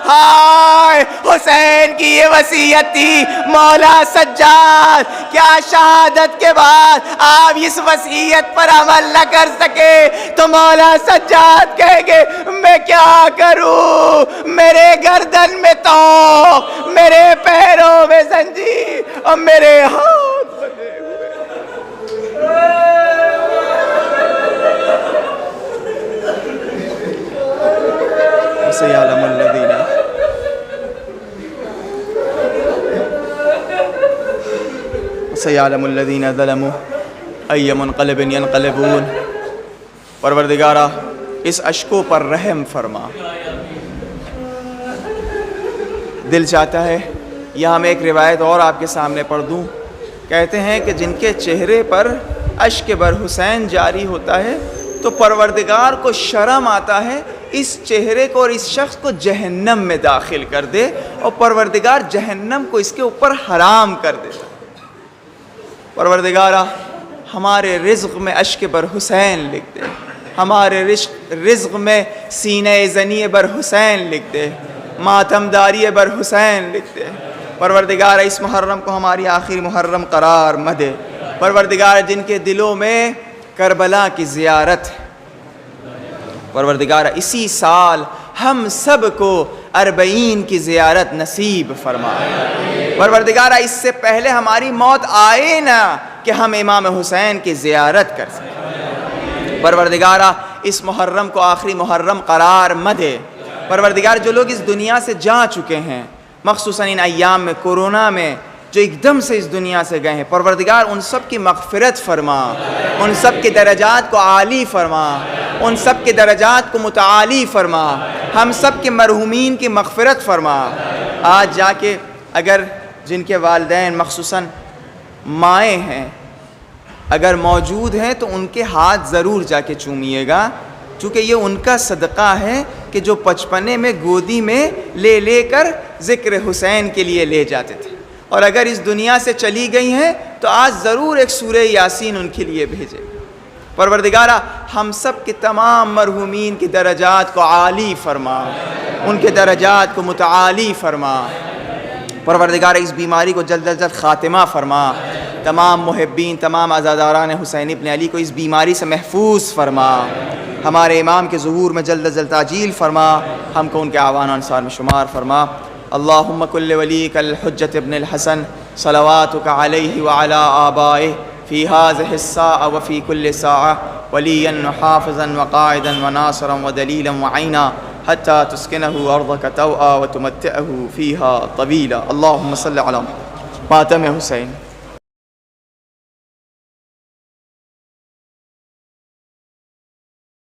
ہائے، حسین کی یہ وصیت تھی۔ مولا سجاد، کیا شہادت کے بعد آپ اس وصیت پر عمل نہ کر سکے تو مولا سجاد کہیں گے میں کیا کروں، میرے گردن میں توق، میرے پیروں میں زنجیر اور میرے ہاتھ بندھے ہوئے۔ سيعلم الذين ظلموا أي منقلب ينقلبون۔ پروردگارہ اس اشکوں پر رحم فرما۔ دل چاہتا ہے یہاں میں ایک روایت اور آپ کے سامنے پڑھ دوں۔ کہتے ہیں کہ جن کے چہرے پر اشک بر حسین جاری ہوتا ہے تو پروردگار کو شرم آتا ہے اس چہرے کو اور اس شخص کو جہنم میں داخل کر دے، اور پروردگار جہنم کو اس کے اوپر حرام کر دیتا۔ پروردگارہ ہمارے رزق میں اشک بر حسین لکھ دے، ہمارے رزق میں سینہ زنی بر حسین لکھ دے، ماتم داری بر حسین لکھ دے۔ پروردگار اس محرم کو ہماری آخری محرم قرار مہ دے۔ پروردگار جن کے دلوں میں کربلا کی زیارت ہے، پروردگار اسی سال ہم سب کو 40 کی زیارت نصیب فرما۔ پروردگار اس سے پہلے ہماری موت آئے نہ کہ ہم امام حسین کی زیارت کر سکیں۔ پروردگار اس محرم کو آخری محرم قرار مہ دے۔ پروردگار جو لوگ اس دنیا سے جا چکے ہیں، مخصوصاً ان ایام میں کورونا میں جو ایک دم سے اس دنیا سے گئے ہیں، پروردگار ان سب کی مغفرت فرما، ان سب کے درجات کو عالی فرما، ان سب کے درجات کو متعالی فرما، ہم سب کے مرحومین کی مغفرت فرما۔ آج جا کے اگر جن کے والدین مخصوصاً مائیں ہیں اگر موجود ہیں تو ان کے ہاتھ ضرور جا کے چومیے گا، چونکہ یہ ان کا صدقہ ہے کہ جو بچپنے میں گودی میں لے لے کر ذکر حسین کے لیے لے جاتے تھے، اور اگر اس دنیا سے چلی گئی ہیں تو آج ضرور ایک سورہ یاسین ان کے لیے بھیجے۔ پروردگارہ ہم سب کے تمام مرحومین کی درجات کو عالی فرما، ان کے درجات کو متعالی فرما۔ پروردگار اس بیماری کو جلد از جلد خاتمہ فرما، تمام محبین، تمام عزاداران حسین ابن علی کو اس بیماری سے محفوظ فرما، ہمارے امام کے ظہور میں جلد از جلد تعجیل فرما، ہم کو ان کے اعوان و انصار میں شمار فرما۔ اللہم کل ولیک الحجۃ ابن الحسن صلواتک علیہ وعلی آبائہ فی هذه الساعة وفی کل ساعة ولیا وحافظا وقائدا وناصرا ودلیلا وعینا حتی تسکنہ ارضک طوعا وتمتعہ فیہا طویلا۔ اللہم صلی علی ماتم حسین۔